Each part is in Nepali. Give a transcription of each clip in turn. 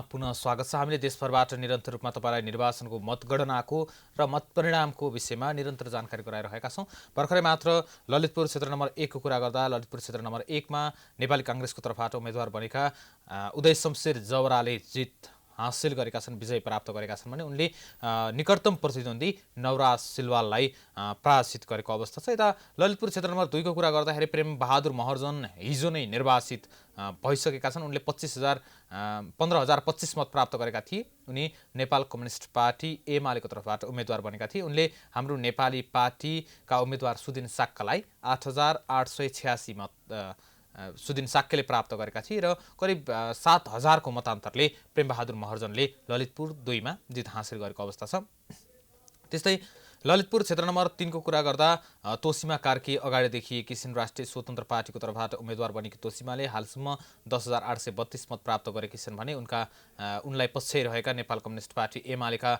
पुनः स्वागत छ। हामीले देशभरबाट निरन्तर रूपमा तपाईलाई निर्वाचनको मतगणनाको र मतपरिणामको विषयमा निरन्तर जानकारी गराइरहेका छौँ। भर्खरै मात्र ललितपुर क्षेत्र नम्बर 1 को कुरा गर्दा ललितपुर क्षेत्र नम्बर 1 मा नेपाली कांग्रेसको तर्फबाट उम्मेदवार बनेका उदय शमशेर जवराले जित हासिल गरेका छन्, विजय प्राप्त गरेका छन् भने उनले निकटतम प्रतिद्वन्दी नवराज सिलवाललाई पराजित गरेको अवस्था छ। यता ललितपुर क्षेत्र नम्बर 2 को कुरा गर्दाखेरि प्रेम बहादुर महर्जन हिजो नै निर्वाचित भइसकेका छन्। उनले 15,025 मत प्राप्त गरेका थिए। उनी नेपाल कम्युनिस्ट पार्टी एमालेको तर्फबाट उम्मेदवार बनेका थिए। उनले हाम्रो नेपाली पार्टीका उम्मेदवार सुदिन साक्कालाई 8,886 मत सुदिन साक्केले प्राप्त गरेका थिए र करिब 7,000 को मतान्तरले प्रेमबहादुर महर्जनले ललितपुर 2 मा जित हासिल गरेको अवस्था छ। त्यस्तै ललितपुर क्षेत्र नम्बर 3 को कुरा गर्दा तोसीमा कार्की अगाडि देखिएकी छिन्। राष्ट्रिय स्वतन्त्र पार्टीको तर्फबाट उम्मेदवार बनेकी तोसीमाले हालसम्म 10,832 मत प्राप्त गरेकी छन् भने उनलाई पछ्याइरहेका नेपाल कम्युनिस्ट पार्टी एमालेका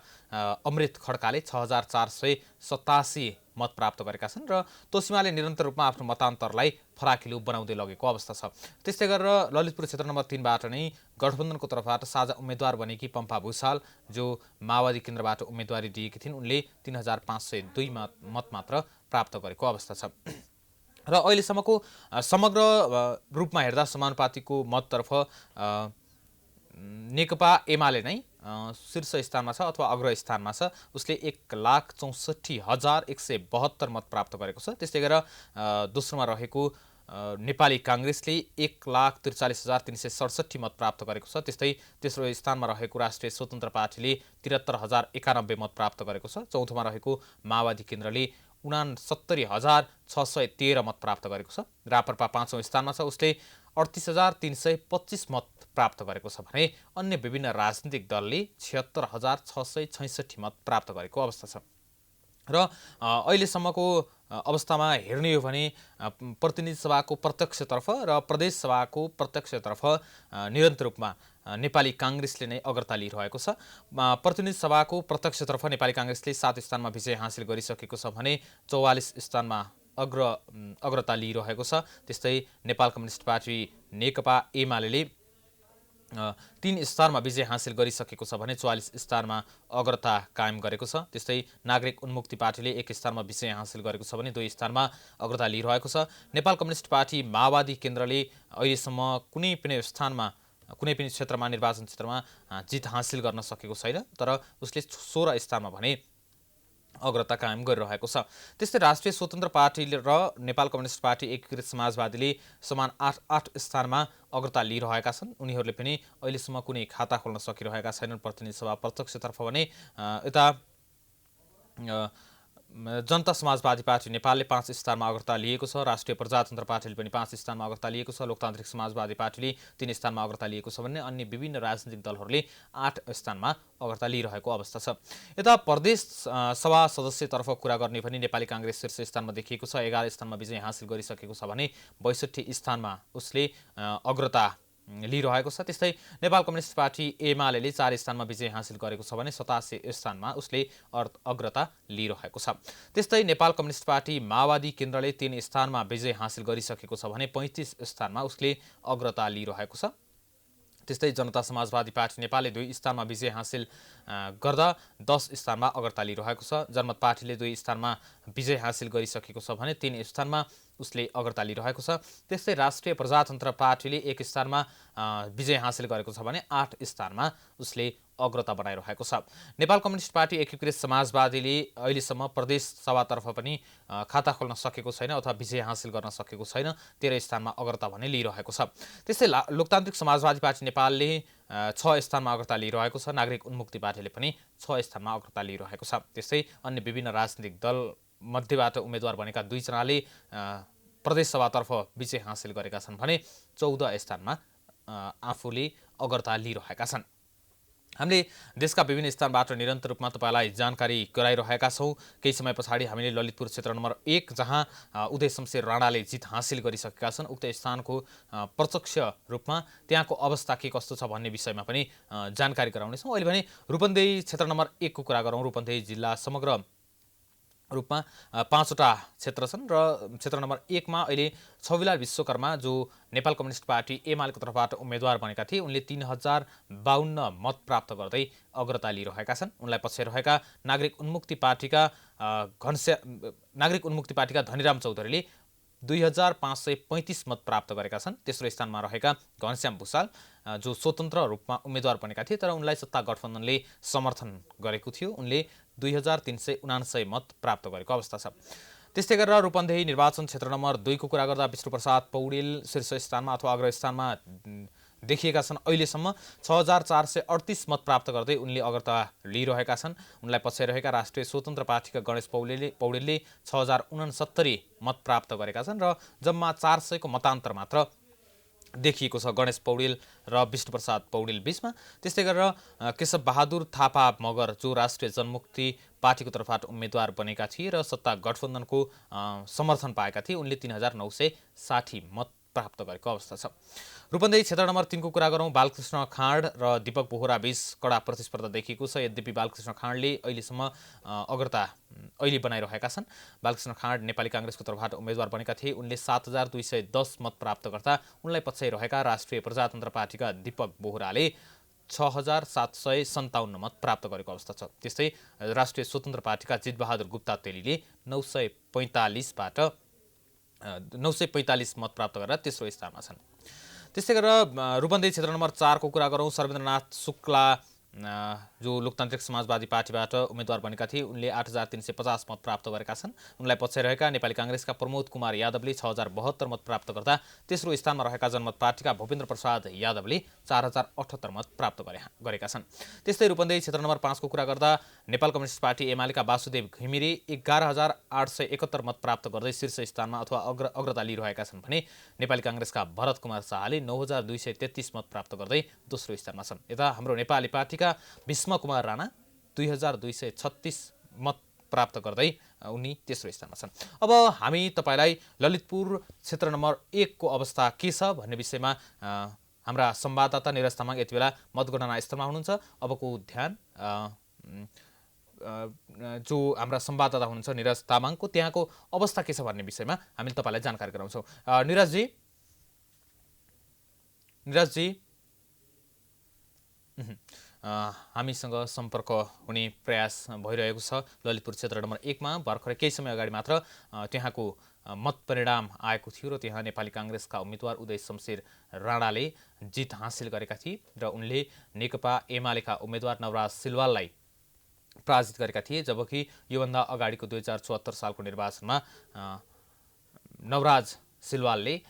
अमृत खड्काले 6,487 मत प्राप्त गरेका छन् र तोसीमाले निरन्तर रूपमा आफ्नो मतान्तरलाई फराकिलो बनाउँदै लगेको अवस्था छ। त्यस्तै गरेर ललितपुर क्षेत्र नम्बर 3 बाट नै गठबन्धनको तर्फबाट साझा उम्मेदवार बनेकी पम्पा भूषाल जो माओवादी केन्द्रबाट उम्मेदवारी दिएकी थिइन्, उनले 3,502 मत मात्र प्राप्त गरेको अवस्था छ। र अहिलेसम्मको समग्र रूपमा हेर्दा समानुपातिको मततर्फ नेकपा एमाले नै शीर्ष स्थानमा छ अथवा अग्र स्थानमा छ। उसले 1,64,172 मत प्राप्त गरेको छ। त्यस्तै गरेर दोस्रोमा रहेको नेपाली कांग्रेसले 1,43,367 मत प्राप्त गरेको छ। त्यस्तै तेस्रो स्थानमा रहेको राष्ट्रिय स्वतन्त्र पार्टीले 73,091 मत प्राप्त गरेको छ। चौथोमा रहेको माओवादी केन्द्रले 69,613 मत प्राप्त गरेको छ। राप्रपा पाँचौं स्थानमा छ, उसले 38,325 मत प्राप्त गरेको छ भने अन्य विभिन्न राजनीतिक दलले 76,666 मत प्राप्त गरेको अवस्था छ। र अहिलेसम्मको अवस्थामा हेर्ने हो भने प्रतिनिधि सभाको प्रत्यक्षतर्फ र प्रदेश सभाको प्रत्यक्षतर्फ निरन्तर रूपमा नेपाली कांग्रेसले नै अग्रता लिइरहेको छ। प्रतिनिधि सभाको प्रत्यक्षतर्फ नेपाली कांग्रेसले 7 स्थानमा विजय हासिल गरिसकेको छ भने 44 स्थानमा अग्रता लिइरहेको छ। त्यस्तै नेपाल कम्युनिस्ट पार्टी नेकपा एमाले 3 स्थानमा विजय हासिल गरिसकेको छ भने 44 स्थानमा अग्रता कायम गरेको छ। त्यस्तै नागरिक उन्मुक्ति पार्टीले 1 स्थानमा विजय हासिल गरेको छ भने 2 स्थानमा अग्रता लिइरहेको छ। नेपाल कम्युनिस्ट पार्टी माओवादी केन्द्रले अहिलेसम्म कुनै पनि क्षेत्रमा निर्वाचन क्षेत्रमा जित हासिल गर्न सकेको छैन, तर उसले 16 स्थानमा भने अग्रता कायम गरिरहेको छ। त्यस्तै राष्ट्रिय स्वतन्त्र पार्टी र नेपाल कम्युनिस्ट पार्टी एकीकृत समाजवादीले समान 8 स्थानमा अग्रता लिइरहेका छन्। उनीहरूले पनि अहिलेसम्म कुनै खाता खोल्न सकिरहेका छैनन् प्रतिनिधि सभा प्रत्यक्षतर्फ भने यता जनता समाजवादी पार्टी नेपालले 5 स्थानमा अग्रता लिएको छ। राष्ट्रिय प्रजातन्त्र पार्टीले पनि 5 स्थानमा अग्रता लिएको छ। लोकतान्त्रिक समाजवादी पार्टीले 3 स्थानमा अग्रता लिएको छ भने अन्य विभिन्न राजनीतिक दलहरूले 8 स्थानमा अग्रता लिइरहेको अवस्था छ। यता प्रदेश सभा सदस्यतर्फ कुरा गर्ने भने नेपाली कांग्रेस शीर्ष स्थानमा देखिएको छ। 11 स्थानमा विजय हासिल गरिसकेको छ भने 62 स्थानमा उसले अग्रता लिइरहेको छ। त्यस्तै नेपाल कम्युनिस्ट पार्टी एमाले 4 स्थानमा विजय हासिल गरेको छ भने 87 स्थानमा उसले अग्रता लिइरहेको छ। त्यस्तै नेपाल कम्युनिस्ट पार्टी माओवादी केन्द्रले 3 स्थानमा विजय हासिल गरिसकेको छ भने 35 स्थानमा उसले अग्रता लिइरहेको छ। त्यस्तै जनता समाजवादी पार्टी नेपालले 2 स्थानमा विजय हासिल गर्दा 10 स्थानमा अग्रता लिइरहेको छ। जनमत पार्टीले 2 स्थानमा विजय हासिल गरिसकेको छ भने 3 स्थानमा उसले अग्रता लिइरहेको छ। त्यस्तै राष्ट्रिय प्रजातन्त्र पार्टीले 1 स्थानमा विजय हासिल गरेको छ भने 8 स्थानमा उसले अग्रता बनाइरहेको छ। नेपाल कम्युनिस्ट पार्टी एकीकृत समाजवादीले अहिलेसम्म प्रदेश सभातर्फ पनि खाता खोल्न सकेको छैन अथवा विजय हासिल गर्न सकेको छैन। 13 स्थानमा अग्रता भने लिइरहेको छ। त्यस्तै लोकतान्त्रिक समाजवादी पार्टी नेपालले 6 स्थानमा अग्रता लिइरहेको छ। नागरिक उन्मुक्ति पार्टीले पनि 6 स्थानमा अग्रता लिइरहेको छ। त्यस्तै अन्य विभिन्न राजनीतिक दल मध्येबाट उम्मेदवार बनेका 2 जनाले प्रदेश सभातर्फ विजय हासिल गरेका छन् भने 14 स्थानमा आफूले अग्रता लिइरहेका छन्। हामीले देशका विभिन्न स्थानबाट निरन्तर रूपमा तपाईलाई जानकारी गराइरहेका छौँ। केही समय पछाडि हामीले ललितपुर क्षेत्र नम्बर 1 जहाँ उदय शमशेर राणाले जित हासिल गरिसकेका छन् उक्त स्थानको प्रत्यक्ष रूपमा त्यहाँको अवस्था के कस्तो छ भन्ने विषयमा पनि जानकारी गराउनेछौँ। अहिले भने रूपन्देही क्षेत्र नम्बर 1 को कुरा गरौँ। रूपन्देही जिल्ला समग्र रूपमा 5वटा क्षेत्र छन् र क्षेत्र नम्बर 1 मा अहिले छविलाल विश्वकर्मा जो नेपाल कम्युनिस्ट पार्टी एमालेको तर्फबाट उम्मेदवार बनेका थिए, उनले 3052 मत प्राप्त गर्दै अग्रता लिइरहेका छन्। उनलाई पछि रहेका नागरिक उन्मुक्ति पार्टीका धनीराम चौधरीले 2535 मत प्राप्त गरेका छन्। तेस्रो स्थानमा रहेका घनश्याम भुसाल जो स्वतन्त्र रूपमा उम्मेदवार बनेका थिए तर उनलाई सत्ता गठबन्धनले समर्थन गरेको थियो, उनले 2379 मत प्राप्त गरेको अवस्था छ। त्यस्तै गरेर रूपन्देही निर्वाचन क्षेत्र नम्बर 2 को कुरा गर्दा विष्णुप्रसाद पौडेल शीर्ष स्थानमा अथवा अग्र स्थानमा देखिएका छन्। अहिलेसम्म 6438 मत प्राप्त गर्दै उनले अग्रता लिइरहेका छन्। उनलाई पछि रहेका राष्ट्रिय स्वतन्त्र पार्टीका गणेश पौडेलले 6069 मत प्राप्त गरेका छन् र जम्मा 400 को मतान्तर मात्र देखिएको छ गणेश पौडेल र विष्णुप्रसाद पौडेल बीचमा। त्यस्तै गरेर केशव बहादुर थापा मगर जो राष्ट्रिय जनमुक्ति पार्टीको तर्फबाट उम्मेदवार बनेका थिए र सत्ता गठबन्धनको समर्थन पाएका थिए, उनले 3960 मत प्राप्त गरेको अवस्था छ। रूपन्देही क्षेत्र नम्बर 3 को कुरा गरौँ, बालकृष्ण खाँड र दीपक बोहरा बीच कडा प्रतिस्पर्धा देखिएको छ। यद्यपि बालकृष्ण खाँडले अहिलेसम्म अग्रता बनाइरहेका छन्। बालकृष्ण खाँड नेपाली काङ्ग्रेसको तर्फबाट उम्मेदवार बनेका थिए, उनले 7210 मत प्राप्त गर्दा उनलाई पछि रहेका राष्ट्रिय प्रजातन्त्र पार्टीका दीपक बोहराले 6757 मत प्राप्त गरेको अवस्था छ। त्यस्तै राष्ट्रिय स्वतन्त्र पार्टीका जितबहादुर गुप्ता तेलीले 945 मत प्राप्त गरेर तेस्रो स्थानमा छन्। त्यस्तै गरेर रूपन्देही क्षेत्र नम्बर 4 को कुरा गरौँ, सर्वेन्द्रनाथ शुक्ला जो लोकतान्त्रिक समाजवादी पार्टीबाट उम्मेदवार बनेका थिए, उनले 8350 मत प्राप्त गरेका छन्। उनलाई पछि रहेका नेपाली काङ्ग्रेसका प्रमोद कुमार यादवले 6072 मत प्राप्त गर्दा तेस्रो स्थानमा रहेका जनमत पार्टीका भूपेन्द्र प्रसाद यादवले 4078 मत प्राप्त गरेका छन्। त्यस्तै रूपन्देही क्षेत्र नम्बर 5 को कुरा गर्दा नेपाल कम्युनिस्ट पार्टी एमालेका वासुदेव घिमिरे 11871 मत प्राप्त गर्दै शीर्ष स्थानमा अथवा अग्रता लिइरहेका छन् भने नेपाली काङ्ग्रेसका भरत कुमार शाहले 9233 मत प्राप्त गर्दै दोस्रो स्थानमा छन्। यता हाम्रो नेपाली पार्टीका भीष्म कुमार राणा 2236 मत प्राप्त गर्दै उनी तेस्रो स्थानमा छन्। अब हामी तपाईलाई ललितपुर क्षेत्र नम्बर 1 को अवस्था के छ भन्ने विषयमा हाम्रा संवाददाता निरज तामाङ यति बेला मतगणना स्थलमा हुनुहुन्छ। अबको ध्यान जो हाम्रा संवाददाता हुनुहुन्छ निरज तामाङको त्यहाँको अवस्था के छ भन्ने विषयमा हामी तपाईलाई जानकारी गराउँछौँ। निरजजी हामीसँग सम्पर्क हुने प्रयास भइरहेको छ। ललितपुर क्षेत्र नम्बर 1 मा भर्खरै केही समय अगाडि मात्र त्यहाँको मत परिणाम आएको थियो र त्यहाँ नेपाली काङ्ग्रेसका उम्मेदवार उदय शमशेर राणाले जित हासिल गरेका थिए र उनले नेकपा एमालेका उम्मेदवार नवराज सिलवाललाई पराजित गरेका थिए, जबकि योभन्दा अगाडिको 2074 सालको निर्वाचनमा नवराज सिलवालले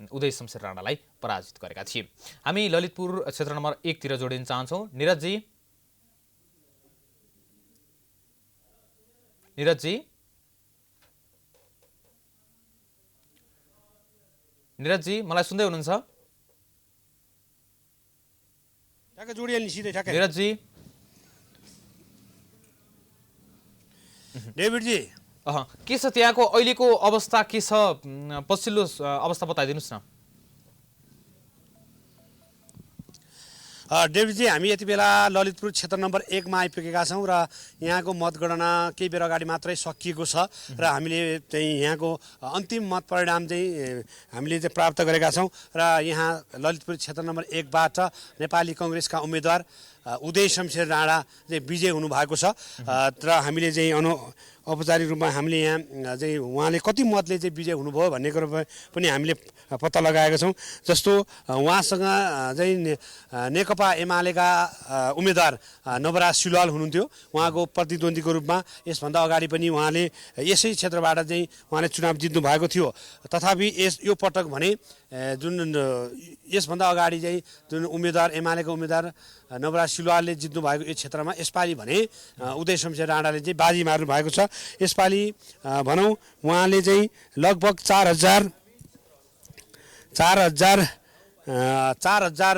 उदय शमशेर राणालाई पराजित गरेका थिए। हामी ललितपुर क्षेत्र नम्बर 1 तिर जोडिन चाहन्छौँ। निरजजी मलाई सुन्दै हुनुहुन्छ? निरजजी डेभिडजी के छ त्यहाँको अहिलेको अवस्था के छ, पछिल्लो अवस्था बताइदिनुस् न। डेभिडजी हामी यति बेला ललितपुर क्षेत्र नम्बर 1 मा आइपुगेका छौँ र यहाँको मतगणना केही बेर अगाडि मात्रै सकिएको छ र हामीले चाहिँ यहाँको अन्तिम मत परिणाम चाहिँ हामीले चाहिँ प्राप्त गरेका छौँ र यहाँ ललितपुर क्षेत्र नम्बर 1 बाट नेपाली काङ्ग्रेसका उम्मेदवार उदय शमशेर राणा चाहिँ विजय हुनुभएको छ र हामीले चाहिँ औपचारिक रूपमा हामीले यहाँ चाहिँ उहाँले कति मतले चाहिँ विजय हुनुभयो भन्ने कुरो पनि हामीले पत्ता लगाएका छौँ। जस्तो उहाँसँग चाहिँ नेकपा एमालेका उम्मेदवार नवराज सिलवाल हुनुहुन्थ्यो, उहाँको प्रतिद्वन्द्वीको रूपमा। यसभन्दा अगाडि पनि उहाँले यसै क्षेत्रबाट चाहिँ उहाँले चुनाव जित्नु भएको थियो। तथापि यो पटक भने जुन यसभन्दा अगाडि चाहिँ जुन उम्मेदवार एमालेको उम्मेदवार नवराज सिलवालले जित्नु भएको यो क्षेत्रमा यसपालि भने उदय शमशेर राणाले चाहिँ बाजी मार्नु भएको छ। यसपालि भनौँ उहाँले चाहिँ लगभग 4000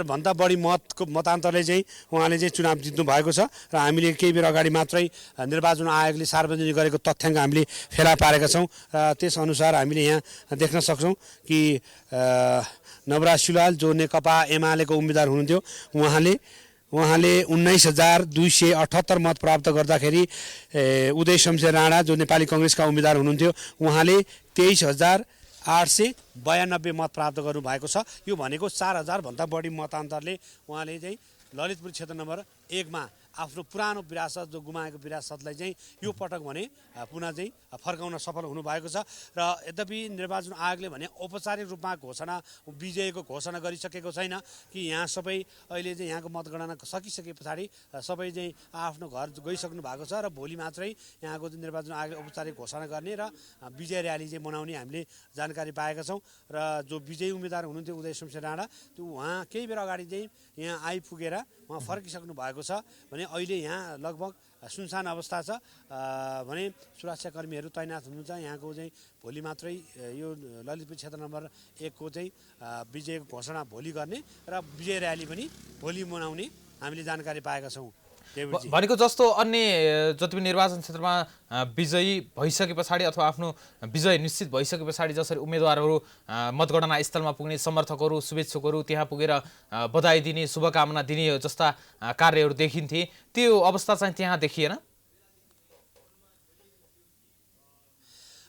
भन्दा बढी मतान्तरले चाहिँ उहाँले चाहिँ चुनाव जित्नु भएको छ र हामीले केही बेर अगाडि मात्रै निर्वाचन आयोगले सार्वजनिक गरेको तथ्याङ्क हामीले फेला पारेका छौँ र त्यसअनुसार हामीले यहाँ देख्न सक्छौँ कि नवराज सिलवाल जो नेकपा एमालेको उम्मेदवार हुनुहुन्थ्यो उहाँले 19,278 मत प्राप्त गर्दाखेरि उदय शमशेर राणा जो नेपाली कङ्ग्रेसका उम्मेदवार हुनुहुन्थ्यो उहाँले 23,892 मत प्राप्त गर्नुभएको छ। यो भनेको 4,000 भन्दा बढी मतान्तरले उहाँले चाहिँ ललितपुर क्षेत्र नम्बर 1 मा आफ्नो पुरानो विरासत जो गुमाएको विरासतलाई चाहिँ यो पटक भने पुनः चाहिँ फर्काउन सफल हुनुभएको छ। र यद्यपि निर्वाचन आयोगले भने औपचारिक रूपमा विजयको घोषणा गरिसकेको छैन कि यहाँ सबै अहिले चाहिँ यहाँको मतगणना सकिसके पछाडि सबै चाहिँ आफ्नो घर गइसक्नु भएको छ र भोलि मात्रै यहाँको निर्वाचन आयोगले औपचारिक घोषणा गर्ने र विजय र्याली चाहिँ मनाउने हामीले जानकारी पाएका छौँ। र जो विजयी उम्मेदवार हुनुहुन्थ्यो उदय शमशेर राणा त्यो उहाँ केही बेर अगाडि चाहिँ यहाँ आइपुगेर उहाँ फर्किसक्नु भएको छ भने अहिले यहाँ लगभग सुनसान अवस्था छ भने सुरक्षाकर्मीहरू तैनात हुनुहुन्छ। यहाँको चाहिँ भोलि मात्रै यो ललितपुर क्षेत्र नम्बर 1 को चाहिँ विजयको घोषणा भोलि गर्ने र विजय र्याली पनि भोलि मनाउने हामीले जानकारी पाएका छौँ। भनेको जस्तो अन्य जति पनि निर्वाचन क्षेत्रमा विजयी भइसके पछाडि अथवा आफ्नो विजय निश्चित भइसके पछाडि जसरी उम्मेदवारहरू मतगणना स्थलमा पुग्ने समर्थकहरू शुभेच्छुकहरू त्यहाँ पुगेर बधाई दिने शुभकामना दिने जस्ता कार्यहरू देखिन्थे त्यो अवस्था चाहिँ त्यहाँ देखिएन।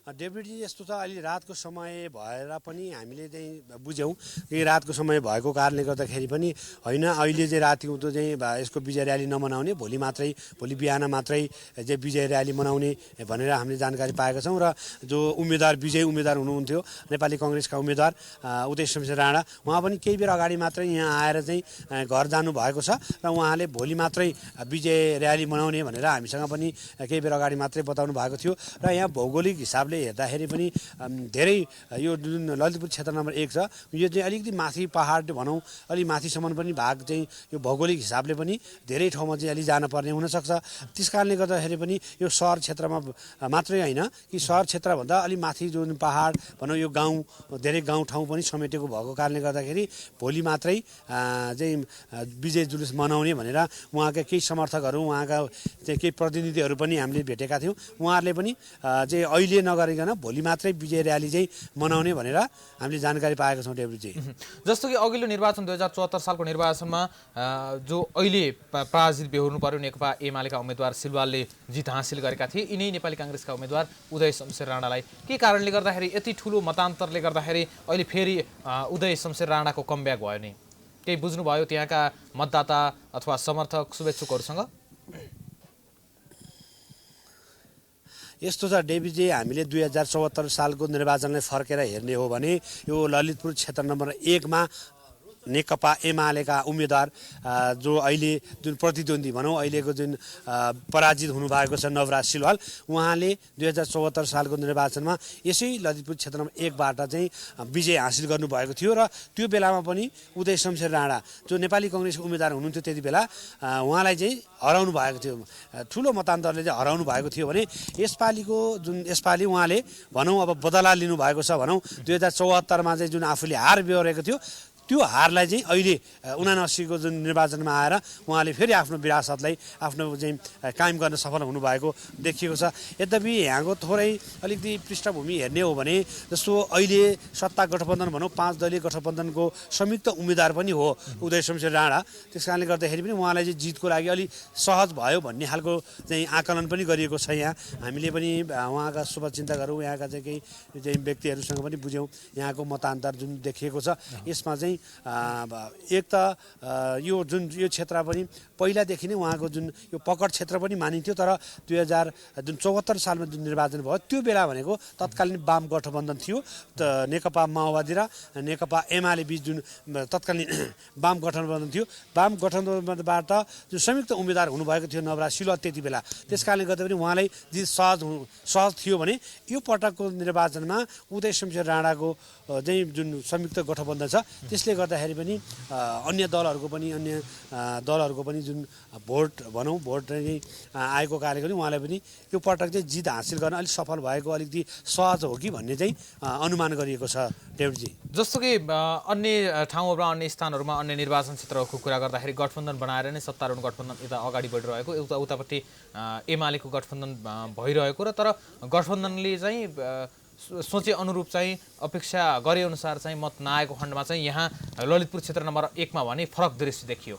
डेपुटी यस्तो छ अहिले रातको समय भएर पनि हामीले चाहिँ बुझ्यौँ कि रातको समय भएको कारणले गर्दाखेरि पनि होइन अहिले चाहिँ राति हुँदो चाहिँ यसको विजय र्याली नमनाउने भोलि बिहान मात्रै चाहिँ विजय र्याली मनाउने भनेर हामीले जानकारी पाएका छौँ। र जो विजयी उम्मेदवार हुनुहुन्थ्यो नेपाली कङ्ग्रेसका उम्मेदवार उदय शमशेर राणा उहाँ पनि केही बेर अगाडि मात्रै यहाँ आएर चाहिँ घर जानुभएको छ र उहाँले भोलि मात्रै विजय र्याली मनाउने भनेर हामीसँग पनि केही बेर अगाडि मात्रै बताउनु भएको थियो। र यहाँ भौगोलिक हिसाबले हेर्दाखेरि पनि धेरै यो जुन ललितपुर क्षेत्र नम्बर 1 छ यो चाहिँ अलिकति माथि पहाड भनौँ अलि माथिसम्म पनि भाग चाहिँ यो भौगोलिक हिसाबले पनि धेरै ठाउँमा चाहिँ अलि जानुपर्ने हुनसक्छ। त्यस कारणले गर्दाखेरि पनि यो सहर क्षेत्रमा मात्रै होइन कि सहर क्षेत्रभन्दा अलि माथि जुन पहाड भनौँ यो गाउँ धेरै गाउँ ठाउँ पनि समेटेको भएको कारणले गर्दाखेरि भोलि मात्रै चाहिँ विजय जुलुस मनाउने भनेर उहाँका केही समर्थकहरू उहाँका चाहिँ केही प्रतिनिधिहरू पनि हामीले भेटेका थियौँ। उहाँहरूले पनि चाहिँ अहिले नगरिकन भोलि मात्रै विजय र्याली चाहिँ मनाउने भनेर हामीले जानकारी पाएका छौँ। डेपुटी जस्तो कि अघिल्लो निर्वाचन 2074 सालको निर्वाचनमा जो अहिले पराजित बेहोर्नु पर्यो नेकपा एमालेका उम्मेदवार सिलवालले जित हासिल गरेका थिए यिनै नेपाली काङ्ग्रेसका उम्मेदवार उदय शमशेर राणालाई के कारणले गर्दाखेरि यति ठुलो मतान्तरले गर्दाखेरि अहिले फेरि उदय शमशेर राणाको कमब्याक भयो नि केही बुझ्नुभयो त्यहाँका मतदाता अथवा समर्थक शुभेच्छुकहरूसँग? यस्तो छ डेबीजी हामीले 2074 सालको निर्वाचनलाई फर्केर हेर्ने हो भने यो ललितपुर क्षेत्र नम्बर 1 मा नेकपा एमालेका उम्मेदवार जो अहिले जुन प्रतिद्वन्दी भनौँ अहिलेको जुन पराजित हुनुभएको छ नवराज सिलवाल उहाँले 2074 सालको निर्वाचनमा यसै ललितपुर क्षेत्र नम्बर 1 बाट चाहिँ विजय हासिल गर्नुभएको थियो र त्यो बेलामा पनि उदय शमशेर राणा जो नेपाली कङ्ग्रेसको उम्मेदवार हुनुहुन्थ्यो त्यति बेला उहाँलाई चाहिँ हराउनु भएको थियो ठुलो मतान्तरले चाहिँ हराउनु भएको थियो भने यसपालि उहाँले भनौँ अब बदला लिनुभएको छ भनौँ 2074 मा चाहिँ जुन आफूले हार बेहोरेको थियो त्यो हारलाई चाहिँ अहिले 79 को जुन निर्वाचनमा आएर उहाँले फेरि आफ्नो विरासतलाई आफ्नो चाहिँ कायम गर्न सफल हुनुभएको देखिएको छ। यद्यपि यहाँको थोरै अलिकति पृष्ठभूमि हेर्ने हो भने जस्तो अहिले सत्ता गठबन्धन भनौँ 5 दलीय गठबन्धनको संयुक्त उम्मेदवार पनि हो उदय शमशेर राणा। त्यस कारणले गर्दाखेरि पनि उहाँलाई चाहिँ जितको लागि अलि सहज भयो भन्ने खालको चाहिँ आकलन पनि गरिएको छ। यहाँ हामीले पनि उहाँका शुभचिन्तकहरू यहाँका चाहिँ केही व्यक्तिहरूसँग पनि बुझ्यौँ यहाँको मतान्तर जुन देखिएको छ यसमा चाहिँ एक त यो क्षेत्र पनि पहिलादेखि नै उहाँको जुन यो पकड क्षेत्र पनि मानिन्थ्यो तर 2074 सालमा जुन निर्वाचन भयो त्यो बेला भनेको तत्कालीन वाम गठबन्धन थियो नेकपा माओवादी र नेकपा एमाले बीच जुन तत्कालीन वाम गठबन्धन थियो वाम गठबन्धनबाट जुन संयुक्त उम्मेदवार हुनुभएको थियो नवराज सिलवाल त्यति बेला। त्यस कारणले गर्दा पनि उहाँलाई जित सहज थियो भने यो पटकको निर्वाचनमा उदय शमशेर राणाको चाहिँ जुन संयुक्त गठबन्धन छ त्यसले गर्दाखेरि पनि अन्य दलहरूको पनि जुन भोट भनौँ भोट चाहिँ आएको कारणले पनि उहाँलाई पनि यो पटक चाहिँ जित हासिल गर्न अलिक सफल भएको अलिकति सहज हो कि भन्ने चाहिँ अनुमान गरिएको छ। डेभिडजी जस्तो कि अन्य ठाउँहरूमा अन्य स्थानहरूमा अन्य निर्वाचन क्षेत्रहरूको कुरा गर्दाखेरि गठबन्धन बनाएर नै सत्तारूढ गठबन्धन यता अगाडि बढिरहेको उतापट्टि एमालेको गठबन्धन भइरहेको र तर गठबन्धनले चाहिँ सोचे अनुरूप चाहिँ अपेक्षा गरे अनुसार चाहिँ मत नआएको खण्डमा चाहिँ यहाँ ललितपुर क्षेत्र नम्बर 1 मा भने फरक दृश्य देखियो।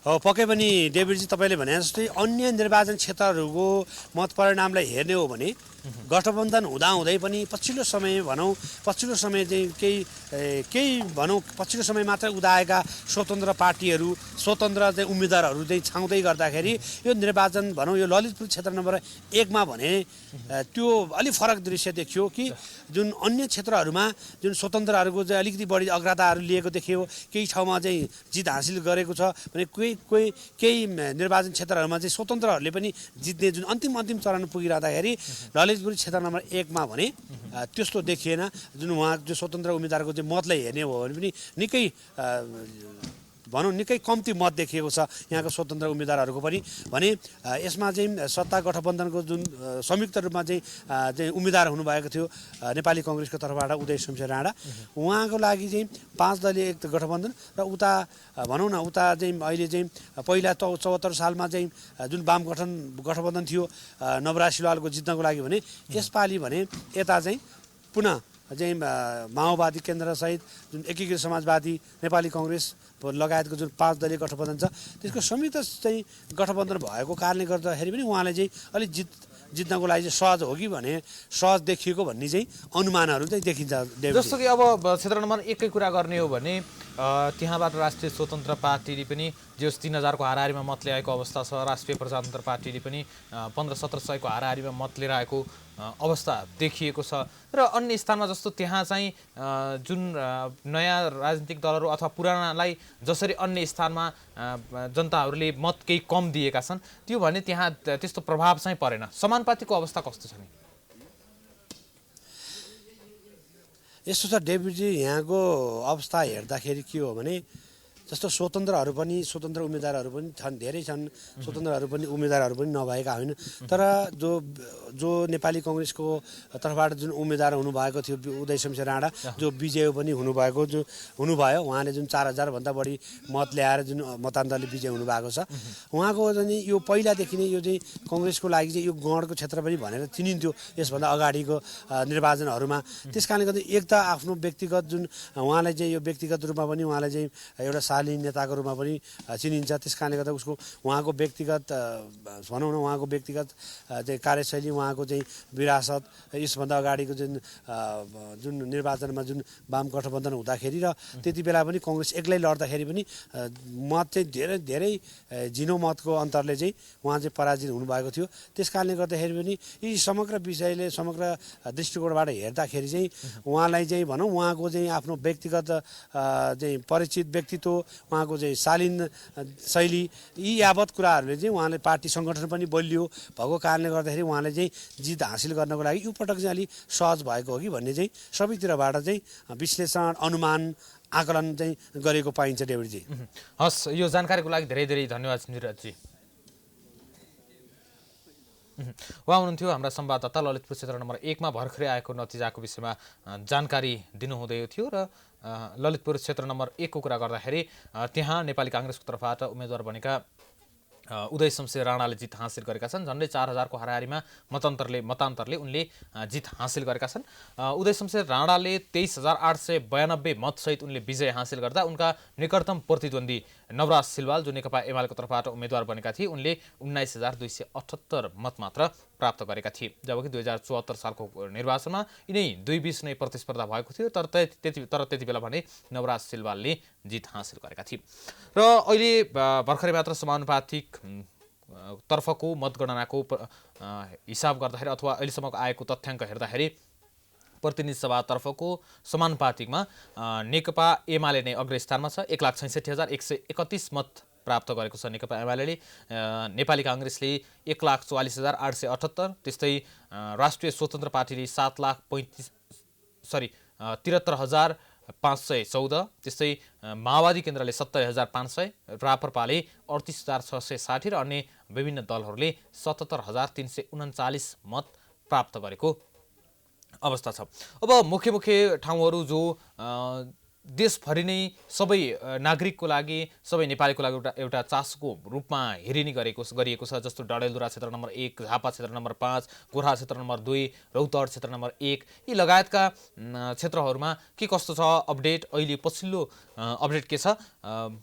हो पक्कै पनि डेभिडजी तपाईँले भने जस्तै अन्य निर्वाचन क्षेत्रहरूको मत परिणामलाई हेर्ने हो भने गठबन्धन हुँदाहुँदै पनि पछिल्लो समय भनौँ पछिल्लो समय चाहिँ केही भनौँ पछिल्लो समय मात्र उदाएका स्वतन्त्र पार्टीहरू स्वतन्त्र चाहिँ उम्मेदवारहरू चाहिँ छाउँदै गर्दाखेरि यो निर्वाचन भनौँ यो ललितपुर क्षेत्र नम्बर 1मा भने त्यो अलिक फरक दृश्य देखियो कि जुन अन्य क्षेत्रहरूमा जुन स्वतन्त्रहरूको चाहिँ अलिकति बढी अग्रताहरू लिएको देखियो केही ठाउँमा चाहिँ जित हासिल गरेको छ भने केही निर्वाचन क्षेत्रहरूमा चाहिँ स्वतन्त्रहरूले पनि जित्ने जुन अन्तिम चरण पुगिरहँदाखेरि ललितपुर क्षेत्र नम्बर 1मा भने त्यस्तो देखिएन जुन उहाँ जो स्वतन्त्र उम्मेदवारको चाहिँ मतलाई हेर्ने हो भने पनि निकै कम्ती मत देखिएको छ यहाँको स्वतन्त्र उम्मेदवारहरूको पनि भने यसमा चाहिँ सत्ता गठबन्धनको जुन संयुक्त रूपमा चाहिँ उम्मेदवार हुनुभएको थियो नेपाली कङ्ग्रेसको तर्फबाट उदय शमशेर राणा उहाँको लागि चाहिँ 5 दलीय एक गठबन्धन र उता भनौँ न उता चाहिँ अहिले चाहिँ पहिला 74 सालमा चाहिँ जुन वाम गठबन्धन थियो नवराज सिलवालको जित्नको लागि भने यसपालि भने यता चाहिँ पुनः चाहिँ माओवादी केन्द्रसहित जुन एकीकृत समाजवादी नेपाली कङ्ग्रेस लगायतको जुन 5 दलीय गठबन्धन छ त्यसको संयुक्त चाहिँ गठबन्धन भएको कारणले गर्दाखेरि पनि उहाँले चाहिँ अलिक जित्नको लागि चाहिँ सहज हो कि भने सहज देखिएको भन्ने चाहिँ अनुमानहरू चाहिँ देखिन्छ। जस्तो कि अब क्षेत्र नम्बर 1 कै कुरा गर्ने हो भने त्यहाँबाट राष्ट्रिय स्वतन्त्र पार्टीले पनि जो 3000 को हाराहारीमा मत ल्याएको अवस्था छ राष्ट्रिय प्रजातन्त्र पार्टीले पनि 15-1700 को हाराहारीमा मत लिएर आएको अवस्था देखिएको छ र अन्य स्थानमा जस्तो त्यहाँ चाहिँ जुन नयाँ राजनीतिक दलहरू अथवा पुरानालाई जसरी अन्य स्थानमा जनताहरूले मत केही कम दिएका छन् त्यो भने त्यहाँ त्यस्तो प्रभाव चाहिँ परेन। समानुपातिको अवस्था कस्तो छ नि? यस्तो छ डेभिडजी यहाँको अवस्था हेर्दाखेरि के हो भने जस्तो स्वतन्त्र उम्मेदवारहरू पनि छन् धेरै छन् स्वतन्त्रहरू पनि उम्मेदवारहरू पनि नभएका होइन तर जो नेपाली कङ्ग्रेसको तर्फबाट जुन उम्मेदवार हुनुभएको थियो उदय शमशेर राणा जो विजय पनि हुनुभयो उहाँले जुन 4000 भन्दा बढी मत ल्याएर जुन मतान्तरले विजय हुनुभएको छ उहाँको चाहिँ यो पहिलादेखि नै यो चाहिँ कङ्ग्रेसको लागि चाहिँ यो गणको क्षेत्र पनि भनेर चिनिन्थ्यो यसभन्दा अगाडिको निर्वाचनहरूमा त्यसकारणले गर्दा एक त आफ्नो व्यक्तिगत जुन उहाँलाई चाहिँ यो व्यक्तिगत रूपमा पनि उहाँलाई चाहिँ एउटा शालीन नेताको रूपमा पनि चिनिन्छ त्यसकारणले गर्दा उहाँको व्यक्तिगत भनौँ न उहाँको व्यक्तिगत चाहिँ कार्यशैली उहाँको चाहिँ विरासत यसभन्दा अगाडिको जुन निर्वाचनमा जुन वाम गठबन्धन हुँदाखेरि र त्यति बेला पनि कङ्ग्रेस एक्लै लड्दाखेरि पनि मत चाहिँ धेरै झिनो मतको अन्तरले चाहिँ उहाँ चाहिँ पराजित हुनुभएको थियो। त्यसकारणले गर्दाखेरि पनि यी समग्र विषयले समग्र दृष्टिकोणबाट हेर्दाखेरि चाहिँ उहाँलाई चाहिँ भनौँ उहाँको चाहिँ आफ्नो व्यक्तिगत चाहिँ परिचित व्यक्तित्व उहाँको चाहिँ शालीन शैली यी यावत कुराहरूले चाहिँ उहाँले पार्टी सङ्गठन पनि बलियो भएको कारणले गर्दाखेरि उहाँले चाहिँ जित हासिल गर्नको लागि यो पटक चाहिँ अलिक सहज भएको हो कि भन्ने चाहिँ सबैतिरबाट चाहिँ विश्लेषण अनुमान आकलन चाहिँ गरेको पाइन्छ डेभिडजी। हस् यो जानकारीको लागि धेरै धेरै धन्यवाद निरजजी। उहाँ हुनुहुन्थ्यो हाम्रा संवाददाता ललितपुर क्षेत्र नम्बर 1मा भर्खरै आएको नतिजाको विषयमा जानकारी दिनुहुँदै थियो र ललितपुर क्षेत्र नम्बर 1 को कुरा गर्दाखेरि त्यहाँ नेपाली काङ्ग्रेसको तर्फबाट उम्मेदवार बनेका उदय शमशेर राणाले जित हासिल गरेका छन्। झन्डै 4000 को हाराहारीमा मतान्तरले उनले जित हासिल गरेका छन्। उदय शमशेर राणाले 23892 मतसहित उनले विजय हासिल गर्दा उनका निकटतम प्रतिद्वन्दी नवराज सिलवाल जो नेकपा एमालेको तर्फबाट उम्मेदवार बनेका थिए उनले 19278 मत मात्र प्राप्त गरेका थिए जबकि 2074 सालको निर्वाचनमा यिनै दुई बीच नै प्रतिस्पर्धा भएको थियो तर त्यति बेला भने नवराज सिलवालले जित हासिल गरेका थिए र अहिले भर्खरै मात्र समानुपातिक तर्फको मतगणनाको हिसाब गर्दाखेरि अथवा अहिलेसम्मको आएको तथ्याङ्क हेर्दाखेरि प्रतिनिधि सभातर्फको समानुपातिकमा नेकपा एमाले नै अग्रस्थानमा छ। 1,66,131 मत प्राप्त गरेको छ नेकपा एमाले। नेपाली काङ्ग्रेसले 1,44,878 त्यस्तै राष्ट्रिय स्वतन्त्र पार्टीले 73,514 त्यस्तै माओवादी केन्द्रले 70,500 राप्रपाले 38,660 र अन्य विभिन्न दलहरूले 77,339 मत प्राप्त गरेको अवस्था छ। अब मुख्य ठाउँहरू जो देशभरि नै सबै नागरिकको लागि, सबै नेपालीको लागि एउटा चासोको रूपमा हेरिने गरिएको छ। जस्तो डडेलधुरा क्षेत्र नम्बर 1, झापा क्षेत्र नम्बर 5, गोर्खा क्षेत्र नम्बर 2, रौतहट क्षेत्र नम्बर 1 यी लगायतका क्षेत्रहरूमा के कस्तो छ अपडेट, अहिले पछिल्लो अपडेट के छ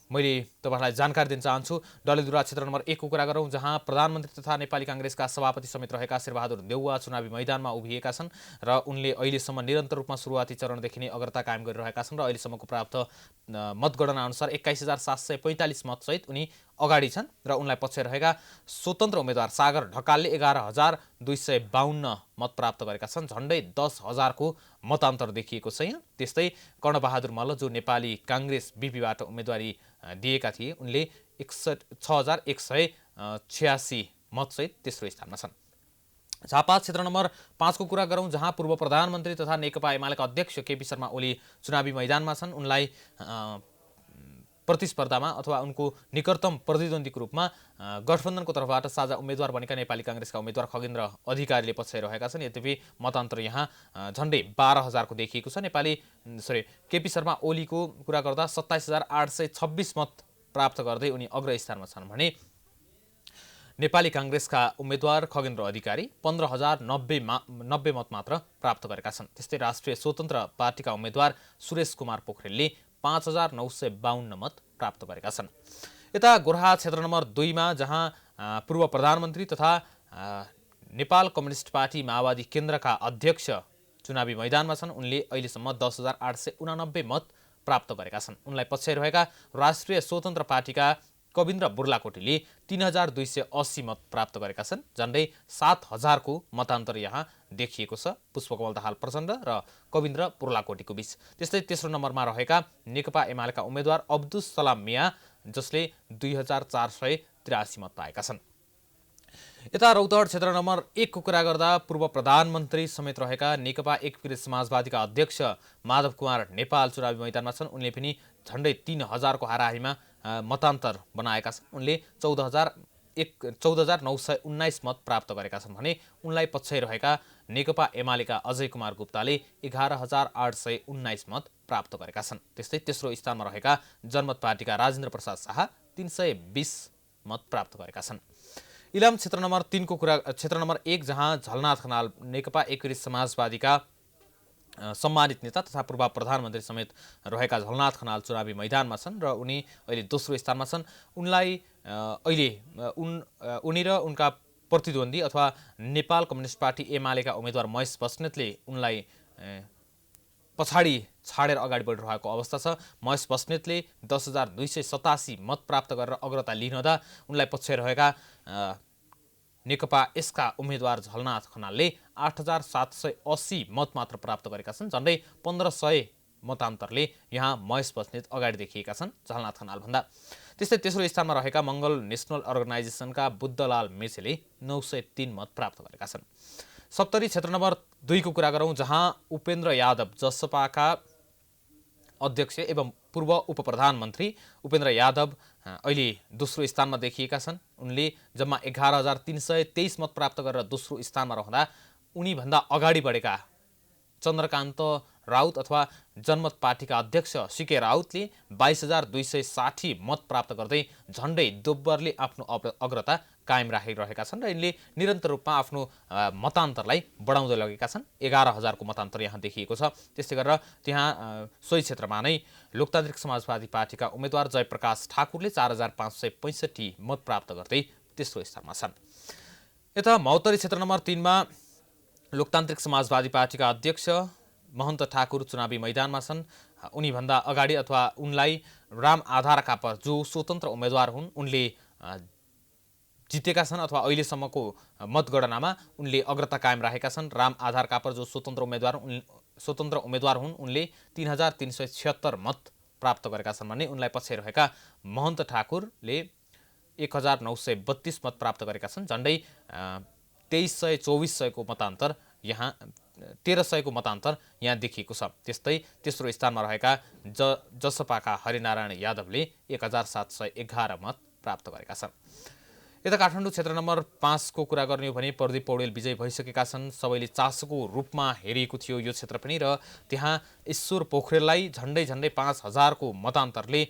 मैले तपाईहरुलाई जानकारी दिन चाहन्छु। डडेलधुरा क्षेत्र नम्बर 1 को कुरा गरौँ, जहाँ प्रधानमन्त्री तथा नेपाली कांग्रेसका सभापति समेत रहेका शेरबहादुर देउवा चुनावी मैदानमा उभिएका छन् र उनले अहिलेसम्म निरन्तर रूपमा सुरुवाती चरणदेखि नै अग्रता कायम गरिरहेका छन् र अहिलेसम्मको प्राप्त मतगणना अनुसार 21745 मतसहित उनी अगाडि छन् र उनलाई पछि रहेका स्वतन्त्र उम्मेदवार सागर ढकालले 11252 मत प्राप्त गरेका छन्। झण्डै 10,000 को मतान्तर देखिएको छ यहाँ। त्यस्तै कर्णबहादुर मल्ल जो नेपाली कांग्रेस बीपीबाट उम्मेदवारी दिएका थिए, उनले 6186 मतसहित तेस्रो स्थानमा छन्। झापा क्षेत्र नम्बर 5 को कुरा गरौँ, जहाँ पूर्व प्रधानमन्त्री तथा नेकपा एमालेका अध्यक्ष केपी शर्मा ओली चुनावी मैदानमा छन्। उनलाई प्रतिस्पर्धामा अथवा उनको निकटतम प्रतिद्वन्द्वीको रूपमा गठबन्धनको तर्फबाट साझा उम्मेदवार बनेका नेपाली कांग्रेसका उम्मेदवार खगेन्द्र अधिकारीले पछ्याइरहेका छन्। यद्यपि मतान्तर यहाँ झण्डै 12,000 को देखिएको छ। केपी शर्मा ओलीको कुरा गर्दा 27826 मत प्राप्त गर्दै उनी अग्रस्थानमा छन् भने नेपाली कांग्रेसका उम्मेदवार खगेन्द्र अधिकारी 15,090 मत मात्र प्राप्त गरेका छन्। त्यस्तै राष्ट्रिय स्वतन्त्र पार्टीका उम्मेदवार सुरेश कुमार पोखरेलले 5,952 मत प्राप्त गरेका छन्। यता गोर्खा क्षेत्र नम्बर 2 मा जहाँ पूर्व प्रधानमन्त्री तथा नेपाल कम्युनिस्ट पार्टी माओवादी केन्द्रका अध्यक्ष चुनावी मैदानमा छन्। उनले अहिलेसम्म 10,889 मत प्राप्त गरेका छन्। उनलाई पछ्याइरहेका राष्ट्रिय स्वतन्त्र पार्टीका कविन्द्र बुर्लाकोटीले 3,280 मत प्राप्त गरेका छन्। झण्डै 7,000 को मतान्तर यहाँ देखिएको छ पुष्पकमल दाहाल प्रचण्ड र कविन्द्र बुर्लाकोटीको बीच। त्यस्तै तेस्रो नम्बरमा रहेका नेकपा एमालेका उम्मेदवार अब्दुल सलाम मिया, जसले 2,483 मत पाएका छन्। यता रौतहट क्षेत्र नम्बर 1 को कुरा गर्दा पूर्व प्रधानमन्त्री समेत रहेका नेकपा एकीकृत समाजवादीका अध्यक्ष माधव कुमार नेपाल चुनावी मैदानमा छन्। उनले पनि झण्डै 3,000 को हाराहारीमा मतान्तर बनाएका छन्। उनले 14,919 मत प्राप्त गरेका छन् भने उनलाई पछ्याइरहेका नेकपा एमालेका अजय कुमार गुप्ताले 11,819 मत प्राप्त गरेका छन्। त्यस्तै तेस्रो स्थानमा रहेका जनमत पार्टीका राजेन्द्र प्रसाद शाह 320 मत प्राप्त गरेका छन्। इलाम क्षेत्र नम्बर 3 को कुरा क्षेत्र नम्बर 1 जहाँ झलनाथ खनाल नेकपा एकीकृत समाजवादीका सम्मानित नेता तथा पूर्व प्रधानमन्त्री समेत रहेका झलनाथ खनाल चुनावी मैदानमा छन् र उनी अहिले दोस्रो स्थानमा छन्। उनलाई अहिले उनी र उनका प्रतिद्वन्दी अथवा नेपाल कम्युनिस्ट पार्टी एमालेका उम्मेदवार महेश बस्नेतले उनलाई पछाडि छाडेर अगाडि बढिरहेको अवस्था छ। महेश बस्नेतले 10,287 मत प्राप्त गरेर अग्रता लिइरहँदा उनलाई पछ्याइरहेका नेकपा यसका उम्मेदवार झलनाथ खनालले 8,780 मत मात्र प्राप्त गरेका छन्। झण्डै 1,500 मतान्तरले यहाँ महेश बस्नेत अगाडि देखिएका छन् झलनाथ खनाल भन्दा। त्यस्तै तेस्रो स्थानमा रहेका मङ्गल नेसनल अर्गनाइजेसनका बुद्धलाल मेचेले 903 मत प्राप्त गरेका छन्। सप्तरी क्षेत्र नम्बर 2 को कुरा गरौँ, जहाँ उपेन्द्र यादव जसपाका अध्यक्ष एवं पूर्व उप प्रधानमन्त्री उपेन्द्र यादव अहिले दोस्रो स्थानमा देखिएका छन्। उनले जम्मा 11,323 मत प्राप्त गरेर दोस्रो स्थानमा रहँदा उनी भन्दा अगाडि बढेका चन्द्रकान्त राउत अथवा जनमत पार्टीका अध्यक्ष सीके राउतले 22,260 मत प्राप्त गर्दै झण्डै दोब्बरले आफ्नो अग्रता कायम राखिरहेका छन् र यिनले निरन्तर रूपमा आफ्नो मतान्तरलाई बढाउँदै लगेका छन्। 11,000 को मतान्तर यहाँ देखिएको छ। त्यस्तै गरेर त्यहाँ सोही क्षेत्रमा नै लोकतान्त्रिक समाजवादी पार्टीका उम्मेदवार जयप्रकाश ठाकुरले 4,565 मत प्राप्त गर्दै तेस्रो स्थानमा छन्। यता महोत्तरी क्षेत्र नम्बर 3 मा लोकतान्त्रिक समाजवादी पार्टीका अध्यक्ष महन्त ठाकुर चुनावी मैदानमा छन्। उनी भन्दा अगाडि अथवा उनलाई राम आधार कापर जो स्वतन्त्र उम्मेदवार हुन् उनले जितेका छन् अथवा अहिलेसम्मको मतगणनामा उनले अग्रता कायम राखेका छन्। राम आधार कापर जो स्वतन्त्र उम्मेदवार हुन् उनले 3,376 मत प्राप्त गरेका छन् भने उनलाई पछ्याइरहेका महन्त ठाकुरले 1,932 मत प्राप्त गरेका छन्। झण्डै 2300-2400 को मतान्तर यहाँ 1300 को मतान्तर यहाँ देखिएको छ। त्यस्तै तेस्रो स्थानमा रहेका जसपाका हरिनारायण यादवले 1,711 मत प्राप्त गरेका छन्। यता काठमाडौँ क्षेत्र नम्बर 5 को कुरा गर्ने हो भने प्रदीप पौडेल विजयी भइसकेका छन्। सबैले चासोको रूपमा हेरिएको थियो यो क्षेत्र पनि, र त्यहाँ ईश्वर पोखरेललाई झन्डै 5,000 को मतान्तरले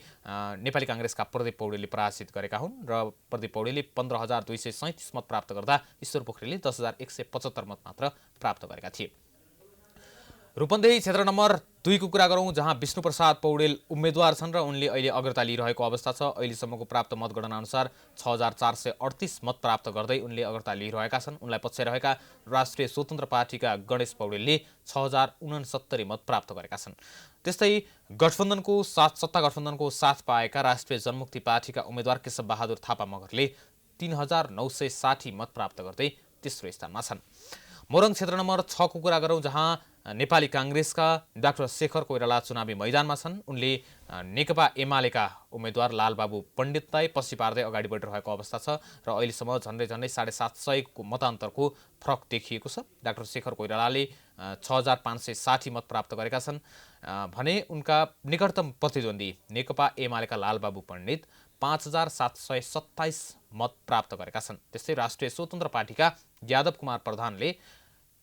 नेपाली काङ्ग्रेसका प्रदीप पौडेलले पराजित गरेका हुन् र प्रदीप पौडेलले 15,237 मत प्राप्त गर्दा ईश्वर पोखरेलले 10,175 मत मात्र प्राप्त गरेका थिए। रूपन्देही क्षेत्र नम्बर 2 को कुरा गरौँ, जहाँ विष्णुप्रसाद पौडेल उम्मेद्वार छन् र उनले अहिले अग्रता लिइरहेको अवस्था छ। अहिलेसम्मको प्राप्त मतगणना अनुसार 6,438 मत प्राप्त गर्दै उनले अग्रता लिइरहेका छन्। उनलाई पछ्याइरहेका राष्ट्रिय स्वतन्त्र पार्टीका गणेश पौडेलले 6,069 मत प्राप्त गरेका छन्। त्यस्तै सत्ता गठबन्धनको साथ पाएका राष्ट्रिय जनमुक्ति पार्टीका उम्मेद्वार केशव बहादुर थापा मगरले 3,960 मत प्राप्त गर्दै तेस्रो स्थानमा छन्। मोरङ क्षेत्र नम्बर 6 को कुरा गरौँ, जहाँ नेपाली काङ्ग्रेसका डाक्टर शेखर कोइराला चुनावी मैदानमा छन्। उनले नेकपा एमालेका उम्मेद्वार लालबाबु पण्डितलाई पछि पार्दै अगाडि बढिरहेको अवस्था छ र अहिलेसम्म झन्डै 750 को मतान्तरको फरक देखिएको छ। डाक्टर शेखर कोइरालाले 6,560 मत प्राप्त गरेका छन् भने उनका निकटतम प्रतिद्वन्दी नेकपा एमालेका लालबाबु पण्डित 5,727 मत प्राप्त गरेका छन्। त्यस्तै राष्ट्रिय स्वतन्त्र पार्टीका यादव कुमार प्रधानले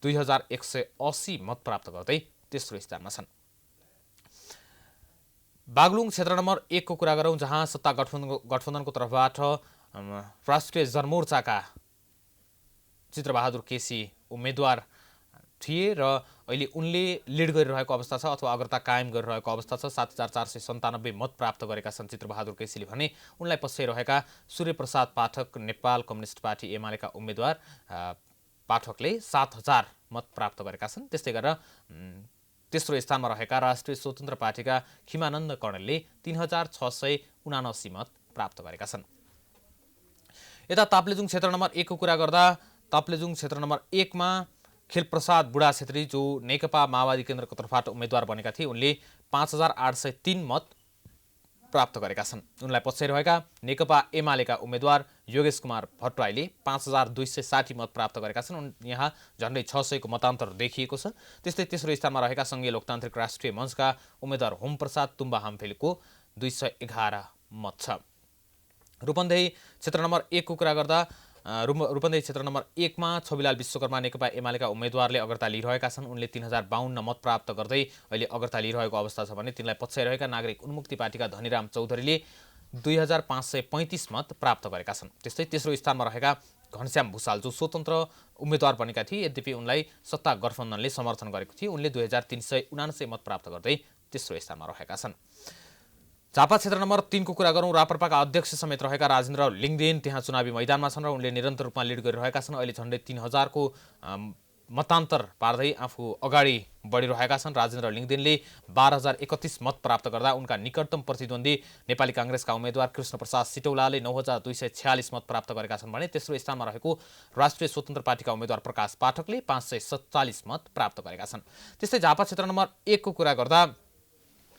2,180 मत प्राप्त गर्दै तेस्रो स्थानमा छन्। बागलुङ क्षेत्र नम्बर 1 को कुरा गरौँ, जहाँ सत्ता गठबन्धनको तर्फबाट राष्ट्रिय जनमोर्चाका चित्रबहादुर केसी उम्मेद्वार थिए र अहिले उनले लिड गरिरहेको अवस्था छ अथवा अग्रता कायम गरिरहेको अवस्था छ। 7,497 मत प्राप्त गरेका छन् चित्रबहादुर केसीले भने उनलाई पछ्याइरहेका सूर्यप्रसाद पाठक नेपाल कम्युनिस्ट पार्टी एमालेका उम्मेद्वार पाठकले 7,000 मत प्राप्त गरेका छन्। त्यस्तै गरेर तेस्रो स्थानमा रहेका राष्ट्रिय स्वतन्त्र पार्टीका खिमानन्द कणेलले 3,679 मत प्राप्त गरेका छन्। यता ताप्लेजुङ क्षेत्र नम्बर 1 को कुरा गर्दा ताप्लेजुङ क्षेत्र नम्बर 1 मा खेलप्रसाद बुढा छेत्री जो नेकपा माओवादी केन्द्रको तर्फबाट उम्मेद्वार बनेका थिए, उनले 5,803 मत प्राप्त गरेका छन्। उनलाई पछ्याइरहेका नेकपा एमालेका उम्मेद्वार योगेश कुमार भट्टराईले 5,260 मत प्राप्त गरेका छन्। यहाँ झन्डै 600 को मतान्तर देखिएको छ। त्यस्तै तेस्रो स्थानमा रहेका सङ्घीय लोकतान्त्रिक राष्ट्रिय मञ्चका उम्मेद्वार होमप्रसाद तुम्बा हाम्फेलको 211 मत छ। रूपन्देही क्षेत्र नम्बर 1 को कुरा गर्दा रूपन्देही क्षेत्र नम्बर 1 मा छविलाल विश्वकर्मा नेकपा एमालेका उम्मेद्वारले अग्रता लिइरहेका छन्। उनले 3,052 मत प्राप्त गर्दै अहिले अग्रता लिइरहेको अवस्था छ भने तिनलाई पछ्याइरहेका नागरिक उन्मुक्ति पार्टीका धनीराम चौधरीले 2,535 मत प्राप्त गरेका छन्। त्यस्तै तेस्रो स्थानमा रहेका घनश्याम भूषाल जो स्वतन्त्र उम्मेद्वार बनेका थिए, यद्यपि उनलाई सत्ता गठबन्धनले समर्थन गरेको थियो, उनले 2,379 मत प्राप्त गर्दै तेस्रो स्थानमा रहेका छन्। झापा क्षेत्र नम्बर 3 को कुरा गरौँ, राप्रपाका अध्यक्ष समेत रहेका राजेन्द्र लिङदेन त्यहाँ चुनावी मैदानमा छन् र उनले निरन्तर रूपमा लिड गरिरहेका छन्। अहिले झन्डै 3,000 को मतान्तर पार्दै आफू अगाडि बढिरहेका छन्। राजेन्द्र लिङदेनले 12,031 मत प्राप्त गर्दा उनका निकटतम प्रतिद्वन्दी नेपाली काङ्ग्रेसका उम्मेद्वार कृष्णप्रसाद सिटौलाले 9,246 मत प्राप्त गरेका छन् भने तेस्रो स्थानमा रहेको राष्ट्रिय स्वतन्त्र पार्टीका उम्मेद्वार प्रकाश पाठकले 547 मत प्राप्त गरेका छन्। त्यस्तै झापा क्षेत्र नम्बर 1 को कुरा गर्दा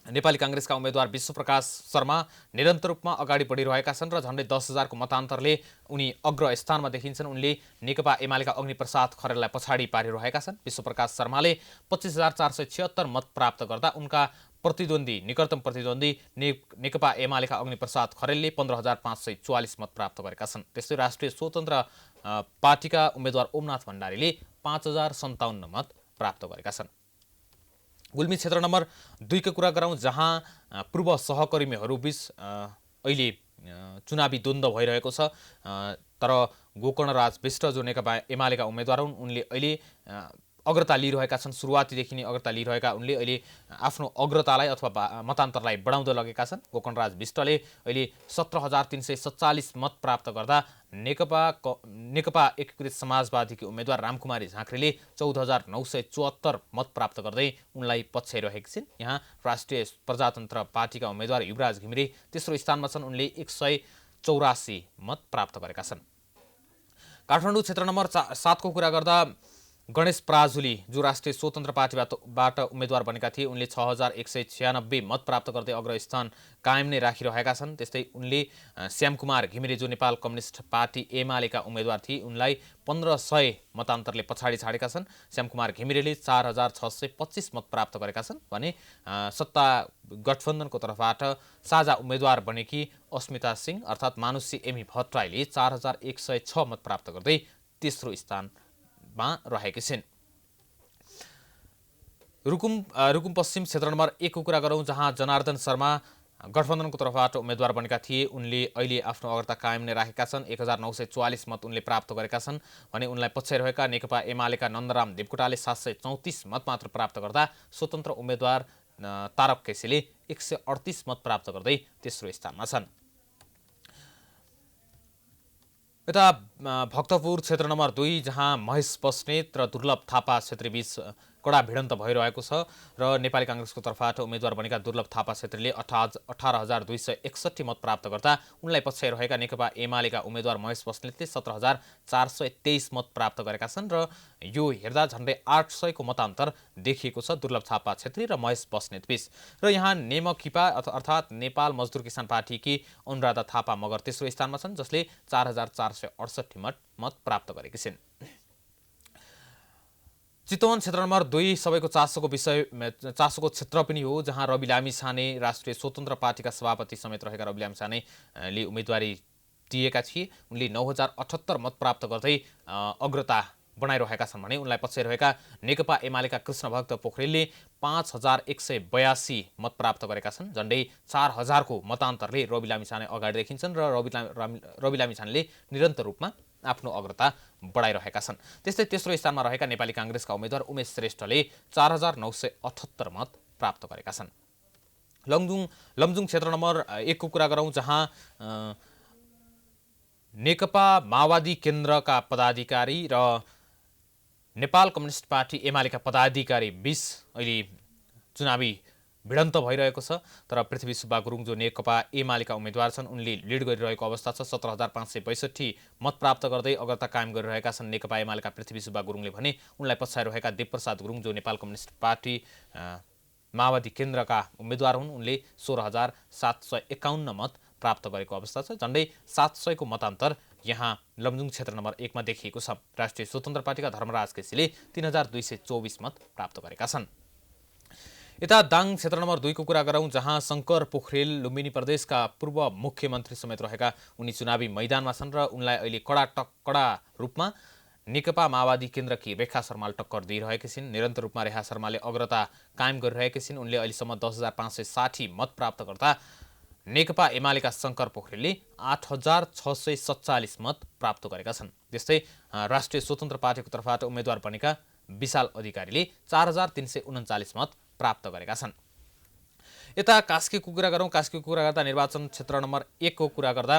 नेपाली काङ्ग्रेसका उम्मेद्वार विश्वप्रकाश शर्मा निरन्तर रूपमा अगाडि बढिरहेका छन् र झन्डै 10,000 को मतान्तरले उनी अग्र स्थानमा देखिन्छन्। उनले नेकपा एमालेका अग्निप्रसाद खरेललाई पछाडि पारिरहेका छन्। विश्वप्रकाश शर्माले 25,476 मत प्राप्त गर्दा उनका निकटतम प्रतिद्वन्दी नेकपा एमालेका अग्निप्रसाद खरेलले 15,544 मत प्राप्त गरेका छन्। त्यस्तै राष्ट्रिय स्वतन्त्र पार्टीका उम्मेद्वार ओमनाथ भण्डारीले 5,057 मत प्राप्त गरेका छन्। गुल्मी क्षेत्र नम्बर 2 को कुरा गरौँ, जहाँ पूर्व सहकर्मीहरूबीच अहिले चुनावी द्वन्द्व भइरहेको छ। तर गोकर्णराज विष्ट जो नेकपा एमालेका उम्मेद्वार हुन्, उनले अहिले अग्रता लिइरहेका छन्। सुरुवातीदेखि नै अग्रता लिइरहेका उनले अहिले आफ्नो अग्रतालाई अथवा मतान्तरलाई बढाउँदै लगेका छन्। गोकर्णराज विष्टले अहिले 17,347 मत प्राप्त गर्दा नेकपा एकीकृत समाजवादीकी उम्मेद्वार रामकुमारी झाँक्रीले 14,974 मत प्राप्त गर्दै उनलाई पछ्याइरहेकी छिन्। यहाँ राष्ट्रिय प्रजातन्त्र पार्टीका उम्मेद्वार युवराज घिमिरे तेस्रो स्थानमा छन्। उनले 184 मत प्राप्त गरेका छन्। काठमाडौँ क्षेत्र नम्बर 7 को कुरा गर्दा गणेश पराजुली जो राष्ट्रिय स्वतन्त्र पार्टीबाट उम्मेद्वार बनेका थिए उनले 6196 मत प्राप्त गर्दै अग्रस्थान कायम नै राखिरहेका छन्। त्यस्तै उनले श्यामकुमार घिमिरे जो नेपाल कम्युनिस्ट पार्टी एमालेका उम्मेद्वार थिए उनलाई 1500 मतान्तरले पछाडि छाडेका छन्। श्यामकुमार घिमिरेले 4625 मत प्राप्त गरेका छन् भने सत्ता गठबन्धनको तर्फबाट साझा उम्मेद्वार बनेकी अस्मिता सिंह अर्थात् मानुषी एमी भट्टराईले 4106 मत प्राप्त गर्दै तेस्रो स्थानमा रहेकी छिन्। रुकुम पश्चिम क्षेत्र नम्बर 1 को कुरा गरौँ जहाँ जनार्दन शर्मा गठबन्धनको तर्फबाट उम्मेद्वार बनेका थिए उनले अहिले आफ्नो अग्रता कायम नै राखेका छन्। 1944 मत उनले प्राप्त गरेका छन् भने उनलाई पछ्याइरहेका नेकपा एमालेका नन्दराम देवकोटाले 734 मत मात्र प्राप्त गर्दा स्वतन्त्र उम्मेद्वार तारक केसीले 138 मत प्राप्त गर्दै तेस्रो स्थानमा छन्। यता भक्तपुर क्षेत्र नम्बर 2 जहाँ महेश बस्नेत र दुर्लभ थापा क्षेत्रीबीच कडा भिडन्त भइरहेको छ र नेपाली काङ्ग्रेसको तर्फबाट उम्मेद्वार बनेका दुर्लभ थापा क्षेत्रीले 18261 मत प्राप्त गर्दा उनलाई पछ्याइरहेका नेकपा एमालेका उम्मेद्वार महेश बस्नेतले 17423 मत प्राप्त गरेका छन् र यो हेर्दा झन्डै 800 को मतान्तर देखिएको छ दुर्लभ थापा क्षेत्री र महेश बस्नेत बीच। र यहाँ नेमकिपा अर्थात् नेपाल मजदुर किसान पार्टीकी अनुराधा थापा मगर तेस्रो स्थानमा छन् जसले 4468 मत प्राप्त गरेकी छिन्। चितवन क्षेत्र नम्बर 2 सबैको चासोको क्षेत्र पनि हो जहाँ रवि लामिछाने राष्ट्रिय स्वतन्त्र पार्टीका सभापति समेत रहेका रवि लामिछानेले उम्मेदवारी दिएका थिए। उनले 9078 मत प्राप्त गर्दै अग्रता बनाइरहेका छन् भने उनलाई पछ्याइरहेका नेकपा एमालेका कृष्णभक्त पोखरेलले 5182 मत प्राप्त गरेका छन्। झन्डै 4000 को मतान्तरले रवि लामिछाने अगाडि देखिन्छन् र रवि लामिछानेले निरन्तर रूपमा आफ्नो अग्रता बढाइरहेका छन्। त्यस्तै तेस्रो स्थानमा रहेका नेपाली काङ्ग्रेसका उम्मेद्वार उमेश श्रेष्ठले 4978 मत प्राप्त गरेका छन्। लमजुङ क्षेत्र नम्बर 1 को कुरा गरौँ जहाँ नेकपा माओवादी केन्द्रका पदाधिकारी र नेपाल कम्युनिस्ट पार्टी एमालेका पदाधिकारी बीच अहिले चुनावी भिडन्त भइरहेको छ। तर पृथ्वी सुब्बा गुरुङ जो नेकपा एमालेका उम्मेद्वार छन् उनले लिड गरिरहेको अवस्था छ। 17562 मत प्राप्त गर्दै अग्रता कायम गरिरहेका छन् नेकपा एमालेका पृथ्वी सुब्बा गुरुङले भने उनलाई पछ्याइरहेका देवप्रसाद गुरुङ जो नेपाल कम्युनिस्ट पार्टी माओवादी केन्द्रका उम्मेद्वार हुन् उनले 16751 मत प्राप्त गरेको अवस्था छ। झन्डै 700 को मतान्तर यहाँ लमजुङ क्षेत्र नम्बर 1 मा देखिएको छ। राष्ट्रिय स्वतन्त्र पार्टीका धर्मराज केसीले 3224 मत प्राप्त गरेका छन्। यता दाङ क्षेत्र नम्बर 2 को कुरा गरौँ जहाँ शङ्कर पोखरेल लुम्बिनी प्रदेशका पूर्व मुख्यमन्त्री समेत रहेका उनी चुनावी मैदानमा छन् र उनलाई अहिले कडा रूपमा नेकपा माओवादी केन्द्रकी रेखा शर्माल टक्कर दिइरहेकी छिन्। निरन्तर रूपमा रेखा शर्माले अग्रता कायम गरिरहेकी छिन्। उनले अहिलेसम्म 10560 मत प्राप्त गर्दा नेकपा एमालेका शङ्कर पोखरेलले 8647 मत प्राप्त गरेका छन्। त्यस्तै राष्ट्रिय स्वतन्त्र पार्टीको तर्फबाट उम्मेद्वार बनेका विशाल अधिकारीले 4339 मत प्राप्त गरेका छन्। यता कास्कीको कुरा गरौँ। कास्कीको कुरा गर्दा निर्वाचन क्षेत्र नम्बर 1 को कुरा गर्दा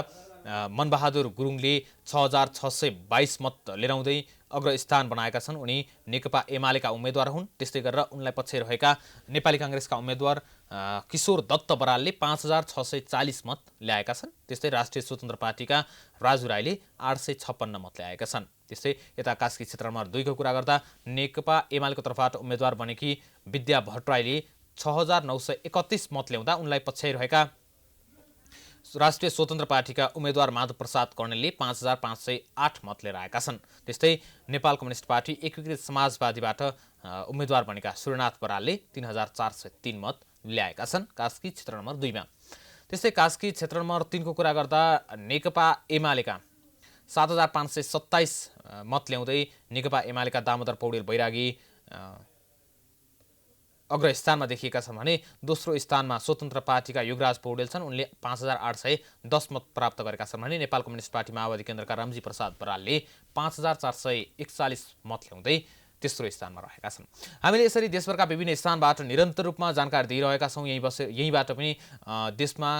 मनबहादुर गुरुङले 6622 मत लिएर आउँदै अग्रस्थान बनाएका छन्। उनी नेकपा एमालेका उम्मेद्वार हुन्। त्यस्तै गरेर उनलाई पछ्याइरहेका नेपाली काङ्ग्रेसका उम्मेद्वार किशोर दत्त बरालले 5640 मत ल्याएका छन्। त्यस्तै राष्ट्रिय स्वतन्त्र पार्टीका राजु राईले 856 मत ल्याएका छन्। त्यस्तै यता कास्की क्षेत्र नम्बर 2 को कुरा गर्दा नेकपा एमालेको तर्फबाट उम्मेद्वार बनेकी विद्या भट्टराईले 6931 मत ल्याउँदा उनलाई पछ्याइरहेका राष्ट्रिय स्वतन्त्र पार्टीका उम्मेद्वार माधव प्रसाद कर्णेलले 5508 मत लिएर आएका छन्। त्यस्तै नेपाल कम्युनिस्ट पार्टी एकीकृत समाजवादीबाट उम्मेद्वार बनेका सूर्यनाथ बरालले 3403 मत ल्याएका छन् कास्की क्षेत्र नम्बर 2 मा। त्यस्तै कास्की क्षेत्र नम्बर 3 को कुरा गर्दा नेकपा एमालेका 7527 मत ल्याउँदै नेकपा एमालेका दामोदर पौडेल बैरागी अग्रस्थानमा देखिएका छन् भने दोस्रो स्थानमा स्वतन्त्र पार्टीका युगराज पौडेल छन्। उनले 5810 मत प्राप्त गरेका छन् भने नेपाल कम्युनिस्ट पार्टी माओवादी केन्द्रका रामजी प्रसाद बरालले 5441 मत ल्याउँदै तेस्रो स्थानमा रहेका छन्। हामीले यसरी देशभरका विभिन्न स्थानबाट निरन्तर रूपमा जानकारी दिइरहेका छौँ। यहीँबाट पनि देशमा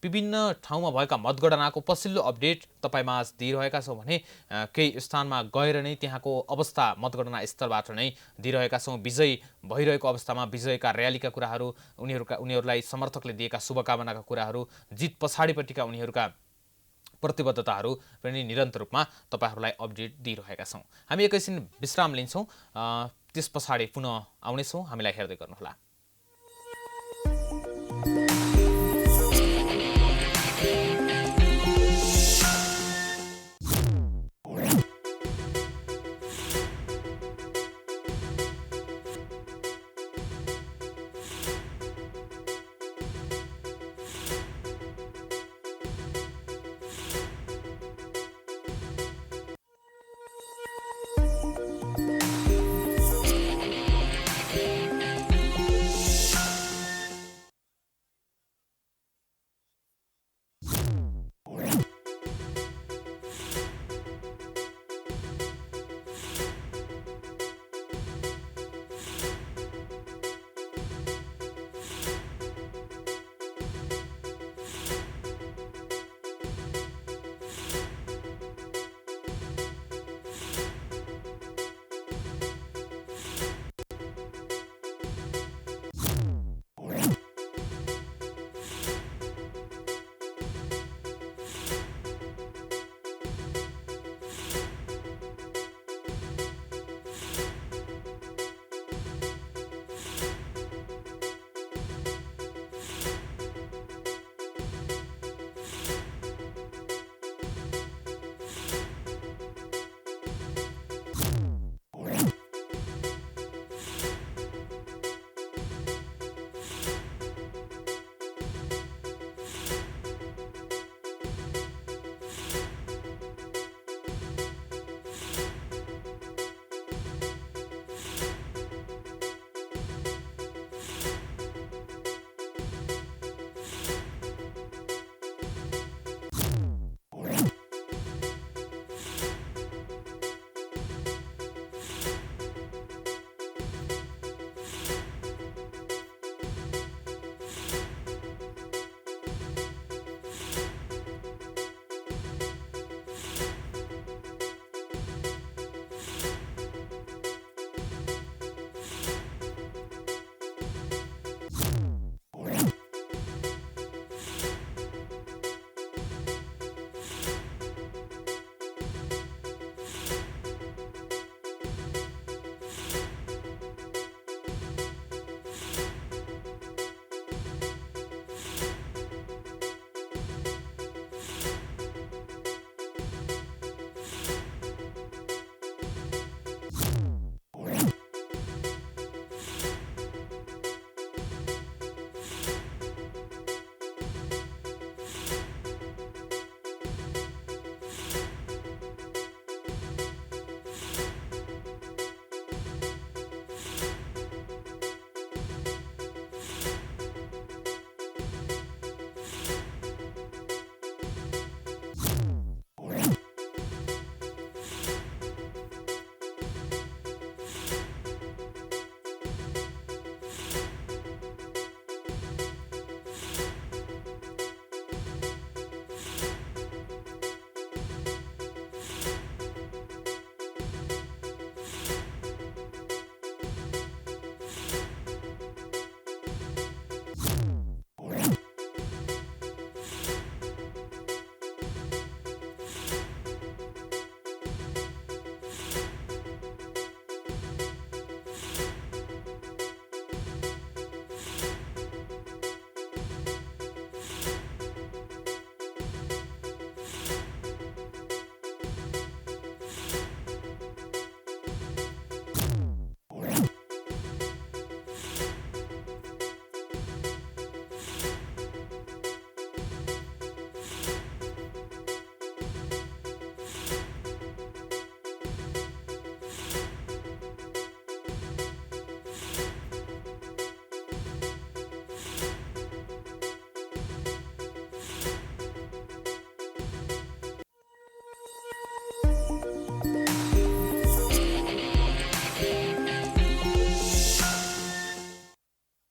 विभिन्न ठाउँमा भएका मतगणनाको पछिल्लो अपडेट तपाईँमाझ दिइरहेका छौँ भने केही स्थानमा गएर नै त्यहाँको अवस्था मतगणना स्थलबाट नै दिइरहेका छौँ। विजय भइरहेको अवस्थामा विजयका र्यालीका कुराहरू उनीहरूलाई समर्थकले दिएका शुभकामनाका कुराहरू जित पछाडिपट्टिका उनीहरूका प्रतिबद्धताहरू पनि निरन्तर रूपमा तपाईहरूलाई अपडेट दिइरहेका छौँ। हामी एकैछिन विश्राम लिन्छौँ, त्यस पछाडि पुनः आउनेछौँ। हामीलाई हेर्दै गर्नुहोला।